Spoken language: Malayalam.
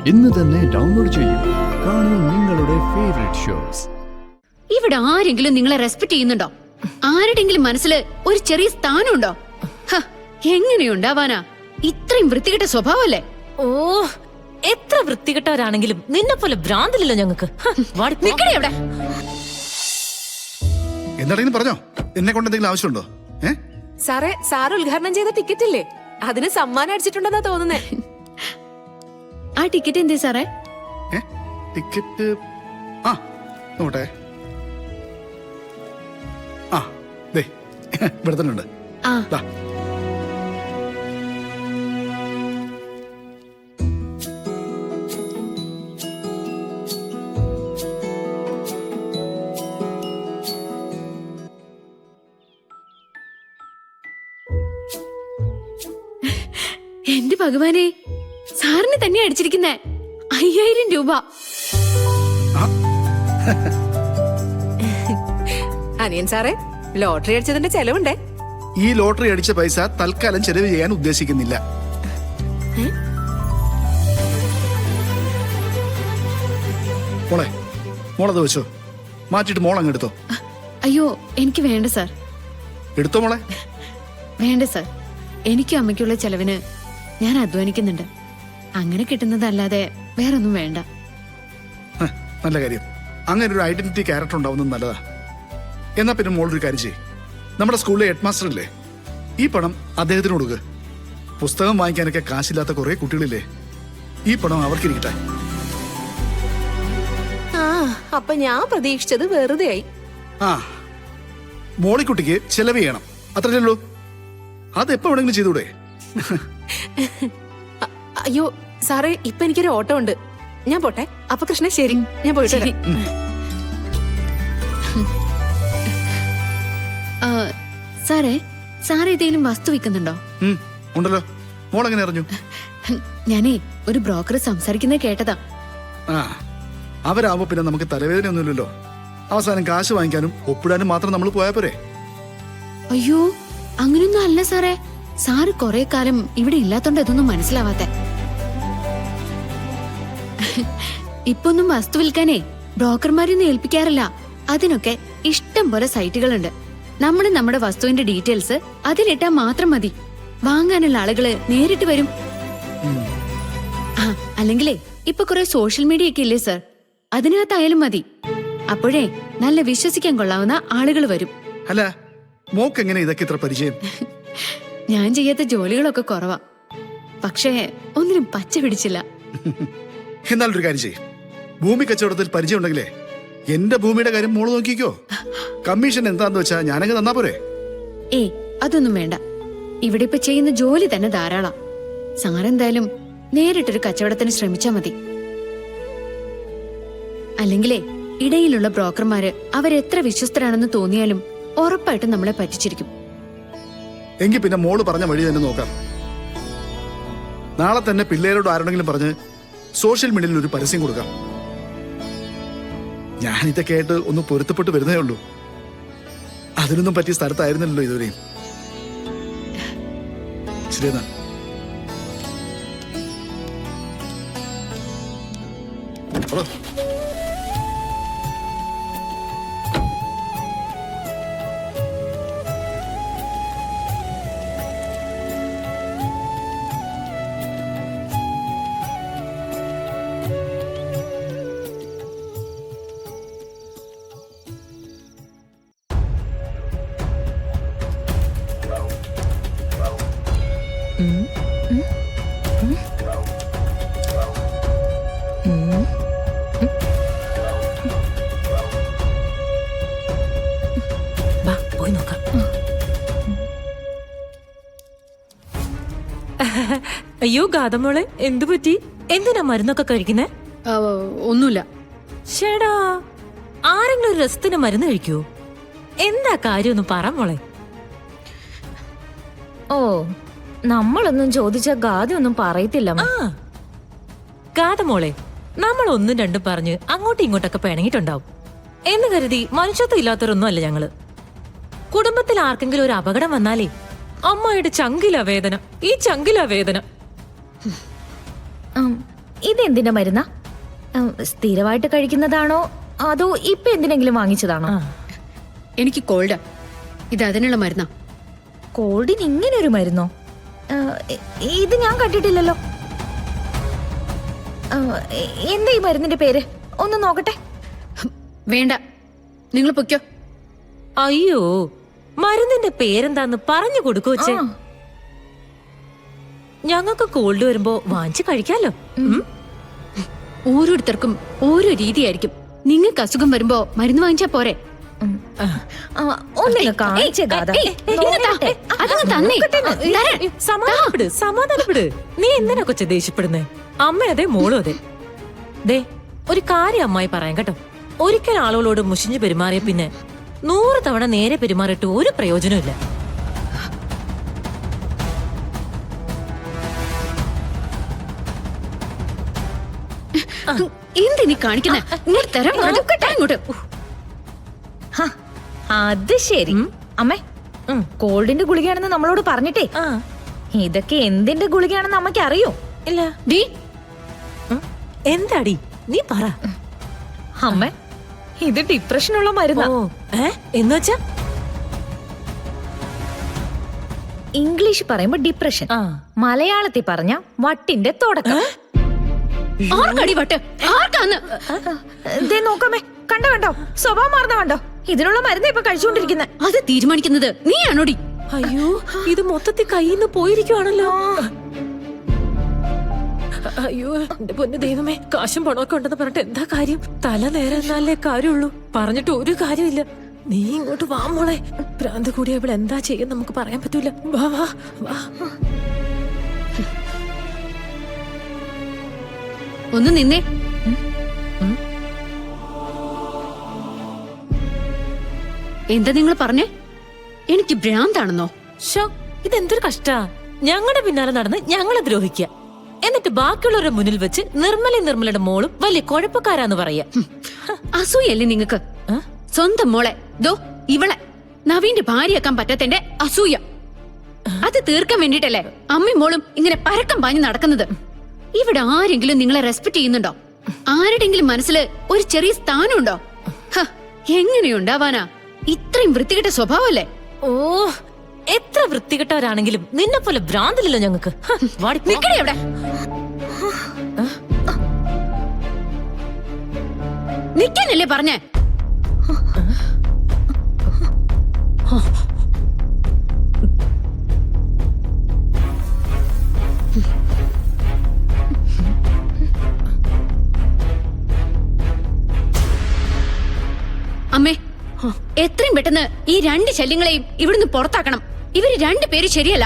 ഇന്ന് തന്നെ ഡൗൺലോഡ് ചെയ്യൂ. കാണൂ നിങ്ങളുടെ ഫേവറേറ്റ് ഷോസ്. ഇവിടെ ആരെങ്കിലും നിങ്ങളെ റെസ്പെക്ട് ചെയ്യുന്നുണ്ടോ? ആരുടെങ്കിലും മനസ്സിൽ ഒരു ചെറിയ സ്ഥാനമുണ്ടോ? എങ്ങനെയുണ്ടാവാനാ? ഇത്രയും വൃത്തികെട്ട സ്വഭാവല്ലേ? ഓ, എത്ര വൃത്തികെട്ടവരാണെങ്കിലും നിന്നെ പോലെ ഭ്രാന്തില്ലല്ലോ ഞങ്ങൾക്ക്. നിക്കണേ അവിടെ. എന്താണെങ്കിലും പറഞ്ഞോ, എന്നെ കൊണ്ട് എന്തെങ്കിലും ആവശ്യമുണ്ടോ? സാറേ, സാർ ഉദ്ഘാടനം ചെയ്ത ടിക്കറ്റ് ഇല്ലേ, അതിന് സമ്മാനം അടിച്ചിട്ടുണ്ടെന്നാ തോന്നുന്നേ. ആ ടിക്കറ്റ് എന്തേ സാറേ? ടിക്കറ്റ് നോട്ടെ. ഇവിടെ തന്നെ ഉണ്ട്. എന്റെ ഭഗവാനെ, സാറിന് തന്നെ അടിച്ചിരിക്കുന്നേ 5000 രൂപ. അനിയൻ സാറേ, ലോട്ടറി അടിച്ചതിന്റെ ചെലവുണ്ടേ. ഈ ലോട്ടറി അടിച്ച പൈസ തൽക്കാലം ചെലവ് ചെയ്യാൻ ഉദ്ദേശിക്കുന്നില്ല. മോളത് വെച്ചോ, മാറ്റിട്ട് മോളങ്ങ് എടുത്തോ. അയ്യോ, എനിക്ക് വേണ്ട സാർ. എടുത്തോ മോളെ. വേണ്ട സാർ, എനിക്കും അമ്മയ്ക്കുള്ള ചെലവിന് ഞാൻ അധ്വാനിക്കുന്നുണ്ട്. അങ്ങനെ കിട്ടുന്നതല്ലാതെ വേറൊന്നും വേണ്ട. നല്ല കാര്യം. അങ്ങനെ ഒരു ഐഡന്റിറ്റി ക്യാരക്ടർ ഉണ്ടാവുന്നത് നല്ലതാ. എന്നാ പിന്നെ മോളൊരു കാര്യം ചെയ്യും, നമ്മുടെ സ്കൂളിലെ ഹെഡ് മാസ്റ്റർ ഇല്ലേ, ഈ പണം അദ്ദേഹത്തിന് കൊടുക്കുക. പുസ്തകം വാങ്ങിക്കാനൊക്കെ കാശില്ലാത്ത കുറെ കുട്ടികളില്ലേ, ഈ പണം അവർക്കിരിക്കട്ടെ. അപ്പൊ ഞാൻ പ്രതീക്ഷിച്ചത് വെറുതെ ആയി. മോളിക്കുട്ടിക്ക് ചെലവ് ചെയ്യണം, അത്രയല്ലോ. അതെപ്പോ വേണമെങ്കിലും ചെയ്തൂടെ? അയ്യോ സാറേ, ഇപ്പൊ എനിക്കൊരു ഓട്ടം ഉണ്ട്, ഞാൻ പോട്ടെ. അപ്പൊ കൃഷ്ണ ശരി, ഞാൻ പോയിട്ട് വരാം. സാറേ, സാർ ഏതെങ്കിലും വസ്തു വിൽക്കുന്നുണ്ടോ? ഉണ്ടല്ലോ. മോളെങ്ങനെ അറിഞ്ഞു? ഞാനേ ഒരു ബ്രോക്കർ സംസാരിക്കുന്നത് കേട്ടതാ. അവരാവുമ്പോ പിന്നെ നമുക്ക് തലവേദന ഒന്നുമില്ലല്ലോ. അവസാനം കാശ് വാങ്ങിക്കാനും ഒപ്പിടാനും മാത്രം നമ്മൾ പോയാ പോരെ. അയ്യോ, അങ്ങനെയൊന്നും അല്ല സാറേ. സാറ് കുറെ കാലം ഇവിടെ ഇല്ലാത്തോണ്ട് ഇതൊന്നും മനസ്സിലാവാത്തെ. ഇപ്പൊന്നും വസ്തു വിൽക്കാനേ ബ്രോക്കർമാരൊന്നും ഏൽപ്പിക്കാറില്ല. അതിനൊക്കെ ഇഷ്ടം പോലെ സൈറ്റുകളുണ്ട്. നമ്മൾ നമ്മുടെ വസ്തുവിന്റെ ഡീറ്റെയിൽസ് അതിലിട്ടാ മാത്രം മതി. വാങ്ങാനുള്ള ആളുകള് നേരിട്ട് വരും. അല്ലെങ്കിലേ ഇപ്പൊ കുറെ സോഷ്യൽ മീഡിയ ഒക്കെ ഇല്ലേ സാർ, അതിനകത്തായാലും മതി. അപ്പോഴേ നല്ല വിശ്വസിക്കാൻ കൊള്ളാവുന്ന ആളുകൾ വരും. അല്ല, മോക്കെങ്ങനെ ഇതൊക്കെ ഇത്ര പരിചയം? ഞാൻ ചെയ്യാത്ത ജോലികളൊക്കെ കുറവാ, പക്ഷേ ഒന്നിനും പച്ച പിടിച്ചില്ല. എന്നാലൊരു കാര്യം ചെയ്യും, ഭൂമി കച്ചവടത്തിൽ പരിചയം ഉണ്ടെങ്കിലേ എന്റെ ഭൂമിയുടെ കാര്യം മോള് നോക്കിക്കോ. കമ്മീഷൻ എന്താന്ന് വെച്ചാ ഞാനങ്ങ് തന്നാ പോരെ. അതൊന്നും വേണ്ട. ഇവിടെ ഇപ്പൊ ചെയ്യുന്ന ജോലി തന്നെ ധാരാളം. സാറെന്തായാലും നേരിട്ടൊരു കച്ചവടത്തിന് ശ്രമിച്ചാ മതി. അല്ലെങ്കിലേ ഇടയിലുള്ള ബ്രോക്കർമാര് അവരെത്ര വിശ്വസ്തരാണെന്ന് തോന്നിയാലും ഉറപ്പായിട്ടും നമ്മളെ പറ്റിച്ചിരിക്കും. എങ്കിൽ പിന്നെ മോള് പറഞ്ഞ വഴി തന്നെ നോക്കാം. നാളെ തന്നെ പിള്ളേരോട് ആരോടെങ്കിലും പറഞ്ഞ് സോഷ്യൽ മീഡിയയിൽ ഒരു പരസ്യം കൊടുക്കാം. ഞാനിതൊക്കെ ആയിട്ട് ഒന്ന് പൊരുത്തപ്പെട്ട് വരുന്നേ ഉള്ളൂ. അതിനൊന്നും പറ്റിയ സ്ഥലത്തായിരുന്നല്ലോ ഇതുവരെയും. ശരിയെന്നാ. പോയി നോക്കാം. അയ്യോ ഗാതമോളെ, എന്തു പറ്റി? എന്തിനാ മരുന്നൊക്കെ കഴിക്കുന്നേ? ഒന്നുമില്ല. ചേടാ, ആരെങ്കിലും ഒരു രസത്തിന് മരുന്ന് കഴിക്കൂ? എന്താ കാര്യം ഒന്ന് പറ മോളെ. ഓ, നമ്മളൊന്നും ചോദിച്ച ഗാദി ഒന്നും പറയത്തില്ല. ഗാതമോളെ, നമ്മൾ ഒന്നും രണ്ടും പറഞ്ഞ് അങ്ങോട്ടും ഇങ്ങോട്ടൊക്കെ പിണങ്ങിട്ടുണ്ടാവും എന്ന് കരുതി മനുഷ്യത്വം ഇല്ലാത്തവരൊന്നും അല്ല ഞങ്ങള്. കുടുംബത്തിൽ ആർക്കെങ്കിലും ഒരു അപകടം വന്നാലേ അമ്മയുടെ ചങ്കില വേദന, ഈ ചങ്കില വേദന. ഇതെന്തിന്റെ മരുന്നാ? സ്ഥിരമായിട്ട് കഴിക്കുന്നതാണോ അതോ ഇപ്പൊ എന്തിനെങ്കിലും വാങ്ങിച്ചതാണോ? എനിക്ക് കോൾഡ്. ഇത് അതിനുള്ള മരുന്നാ. കോൾഡിന് ഇങ്ങനെ ഒരു മരുന്നോ? ഇത് ഞാൻ കണ്ടിട്ടില്ലല്ലോ. എന്താ ഈ മരുന്നിന്റെ പേര്? ഒന്ന് നോക്കട്ടെ. വേണ്ട, നിങ്ങൾ പൊയ്ക്കോ. അയ്യോ, മരുന്നിന്റെ പേരെന്താന്ന് പറഞ്ഞു കൊടുക്കു വെച്ചേ. ആ. ഞങ്ങൾക്ക് കോൾഡ് വരുമ്പോ വാങ്ങിച്ചു കഴിക്കാലോ. ഓരോരുത്തർക്കും ഓരോ രീതിയായിരിക്കും. നിങ്ങൾക്ക് അസുഖം വരുമ്പോ മരുന്ന് വാങ്ങിച്ചാ പോരെ? ഒന്നിങ്ങ് കാണിച്ചേ ഗാഥ. നോക്കട്ടെ. അതങ്ങ് തന്നേ. തരാൻ. സമാധാനപ്പെട്, സമാധാനപ്പെട്. നീ എന്തിനാ കൊച്ചെ ദേഷ്യപ്പെടുന്നേ? അമ്മ അതെ, മോളും അതെ. ദേ, ഒരു കാര്യം അമ്മായി പറയാം കേട്ടോ. ഒരിക്കൽ ആളുകളോട് മുഷിഞ്ഞു പെരുമാറിയ പിന്നെ 100 തവണ നേരെ പെരുമാറിയിട്ട് ഒരു പ്രയോജനമില്ല. എന്തിനീ കാണിക്കുന്നേ? ഇങ്ങോട്ട് തരാൻ ഇങ്ങോട്ട്. ഹ, അത് ശരി. അമ്മേ, കോൾഡിന്റെ ഗുളികയാണെന്ന് നമ്മളോട് പറഞ്ഞിട്ടേ ആ, ഇതൊക്കെ എന്തിന്റെ ഗുളികയാണെന്ന് അമ്മയ്ക്ക് അറിയോ? ഇല്ല. ഡീ, എന്താടി നീ പറ. അമ്മ, ഇത് ഡിപ്രഷനുള്ള മരുന്നാ. ഓ, എന്നുവെച്ചാ? ഇംഗ്ലീഷ് പറയുമ്പോ ഡിപ്രഷൻ, ആ. മലയാളത്തിൽ പറഞ്ഞ വട്ടിന്റെ തുടക്കം. ആർക്കടി വട്ട്? ആർക്കാന്ന്? ദേ നോക്കാമേ, കണ്ടോ കണ്ടോ, സ്വഭാവം മാറുന്ന കണ്ടോ? ഇതിനുള്ള മരുന്ന് ഇപ്പൊ കഴിച്ചുകൊണ്ടിരിക്കുന്നത്. അത് തീരുമാനിക്കുന്നത് നീയാണോടി? അയ്യോ, ഇത് മൊത്തത്തിൽ കയ്യിൽ നിന്ന് പോയിരിക്കുവാണല്ലോ. അയ്യോ, എന്റെ പൊന്നു ദൈവമേ, കാശും പണമൊക്കെ ഉണ്ടെന്ന് പറഞ്ഞിട്ട് എന്താ കാര്യം? തല നേരെ എന്നാലേ കാര്യമുള്ളൂ. പറഞ്ഞിട്ട് ഒരു കാര്യമില്ല. നീ ഇങ്ങോട്ട് വാ മോളെ. ഭ്രാന്ത് കൂടിയ ഇവിടെ എന്താ ചെയ്യാൻ നമുക്ക് പറയാൻ പറ്റൂല. വാ വാ വാ. ഒന്ന് നിന്നേ. എന്താ നിങ്ങൾ പറഞ്ഞേ? എനിക്ക് ഭ്രാന്താണെന്നോ? ശോ, ഇതെന്തൊരു കഷ്ടാ. ഞങ്ങളുടെ പിന്നാലെ നടന്ന് ഞങ്ങളെ ദ്രോഹിക്കുക, എന്നിട്ട് ബാക്കിയുള്ളവരുടെ മുന്നിൽ വെച്ച് നിർമ്മലയുടെ മോളും വലിയ കുഴപ്പക്കാരാന്ന് പറയാ. അസൂയല്ലേ നിങ്ങക്ക്? സ്വന്തം മോളെ, ദോ ഇവളെ നവീന്റെ ഭാര്യയാക്കാൻ പറ്റാത്തന്റെ അസൂയ. അത് തീർക്കാൻ വേണ്ടിട്ടല്ലേ അമ്മയും മോളും ഇങ്ങനെ പരക്കം പാഞ്ഞ് നടക്കുന്നത്? ഇവിടെ ആരെങ്കിലും നിങ്ങളെ റെസ്പെക്ട് ചെയ്യുന്നുണ്ടോ? ആരുടെങ്കിലും മനസ്സിൽ ഒരു ചെറിയ സ്ഥാനമുണ്ടോ? എങ്ങനെയുണ്ടാവാനാ? ഇത്രയും വൃത്തികെട്ട സ്വഭാവല്ലേ? ഓ, എത്ര വൃത്തികെട്ടവരാണെങ്കിലും നിന്നെ പോലെ ഭ്രാന്തില്ലല്ലോ ഞങ്ങക്ക്. നിക്കണേ അവിടെ. നിക്കാനല്ലേ പറഞ്ഞേ? അമ്മേ, എത്രയും പെട്ടെന്ന് ഈ 2 ശല്യങ്ങളെയും ഇവിടുന്ന് പുറത്താക്കണം. ഇവര് 2 പേര് ശരിയല്ല.